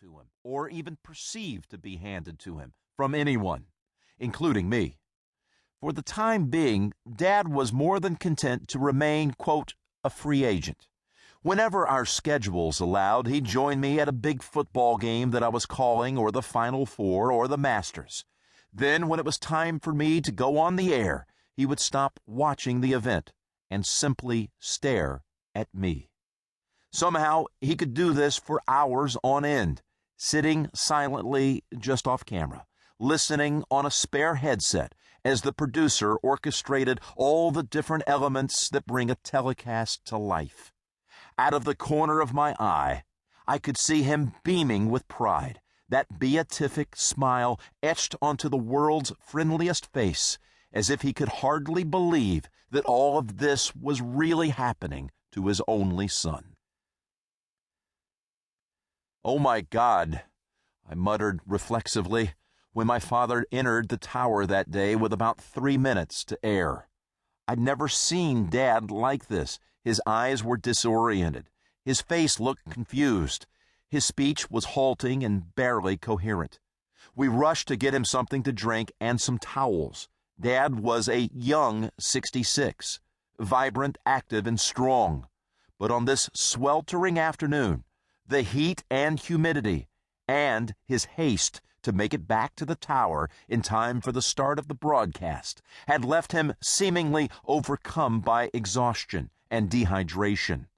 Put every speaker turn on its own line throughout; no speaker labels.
to him, or even perceived to be handed to him, from anyone, including me. For the time being, Dad was more than content to remain, quote, a free agent. Whenever our schedules allowed, he'd join me at a big football game that I was calling, or the Final Four, or the Masters. Then, when it was time for me to go on the air, he would stop watching the event and simply stare at me. Somehow, he could do this for hours on end, sitting silently just off camera, listening on a spare headset as the producer orchestrated all the different elements that bring a telecast to life. Out of the corner of my eye, I could see him beaming with pride, that beatific smile etched onto the world's friendliest face, as if he could hardly believe that all of this was really happening to his only son. "Oh, my God," I muttered reflexively when my father entered the tower that day with about 3 minutes to air. I'd never seen Dad like this. His eyes were disoriented. His face looked confused. His speech was halting and barely coherent. We rushed to get him something to drink and some towels. Dad was a young 66, vibrant, active, and strong. But on this sweltering afternoon, the heat and humidity, and his haste to make it back to the tower in time for the start of the broadcast, had left him seemingly overcome by exhaustion and dehydration.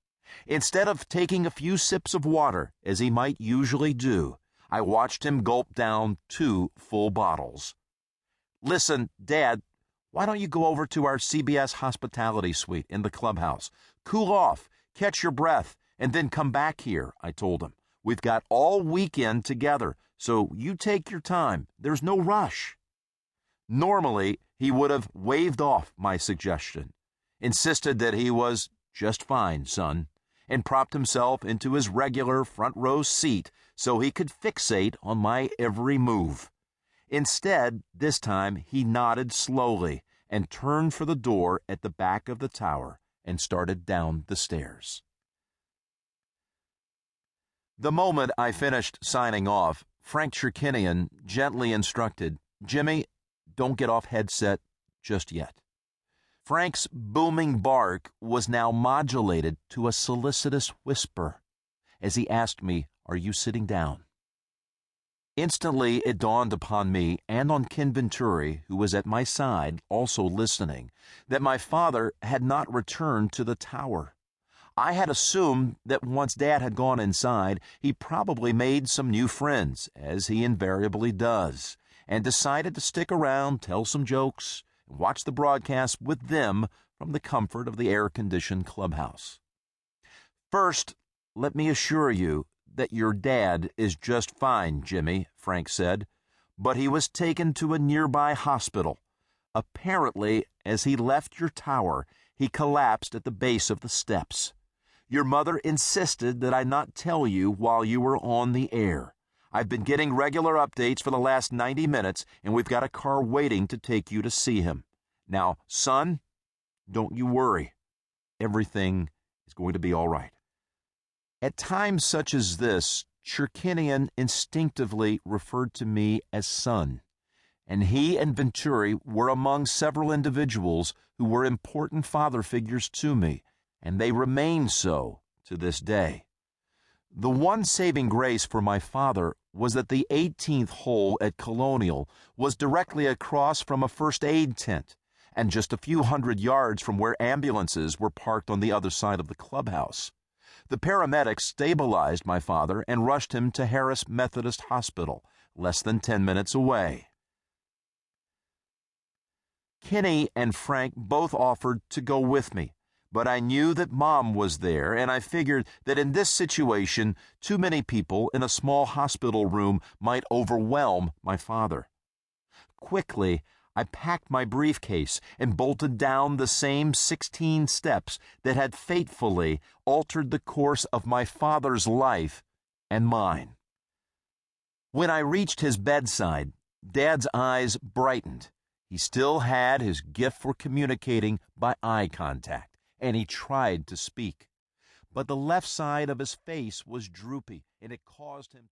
Instead of taking a few sips of water, as he might usually do, I watched him gulp down 2 full bottles. "Listen, Dad, why don't you go over to our CBS hospitality suite in the clubhouse? Cool off, catch your breath, and then come back here," I told him. "We've got all weekend together, so you take your time. There's no rush." Normally, he would have waved off my suggestion, insisted that he was just fine, son, and propped himself into his regular front row seat so he could fixate on my every move. Instead, this time he nodded slowly and turned for the door at the back of the tower and started down the stairs. The moment I finished signing off, Frank Cherkinian gently instructed, "Jimmy, don't get off headset just yet." Frank's booming bark was now modulated to a solicitous whisper as he asked me, "Are you sitting down?" Instantly it dawned upon me and on Ken Venturi, who was at my side, also listening, that my father had not returned to the tower. I had assumed that once Dad had gone inside, he probably made some new friends, as he invariably does, and decided to stick around, tell some jokes, and watch the broadcast with them from the comfort of the air-conditioned clubhouse. "First, let me assure you that your dad is just fine, Jimmy," Frank said, "but he was taken to a nearby hospital. Apparently, as he left your tower, he collapsed at the base of the steps. Your mother insisted that I not tell you while you were on the air. I've been getting regular updates for the last 90 minutes, and we've got a car waiting to take you to see him. Now, son, don't you worry. Everything is going to be all right." At times such as this, Cherkinian instinctively referred to me as son, and he and Venturi were among several individuals who were important father figures to me, and they remain so to this day. The one saving grace for my father was that the 18th hole at Colonial was directly across from a first aid tent and just a few hundred yards from where ambulances were parked on the other side of the clubhouse. The paramedics stabilized my father and rushed him to Harris Methodist Hospital, less than 10 minutes away. Kenny and Frank both offered to go with me, but I knew that Mom was there, and I figured that in this situation, too many people in a small hospital room might overwhelm my father. Quickly, I packed my briefcase and bolted down the same 16 steps that had fatefully altered the course of my father's life and mine. When I reached his bedside, Dad's eyes brightened. He still had his gift for communicating by eye contact, and he tried to speak. But the left side of his face was droopy, and it caused him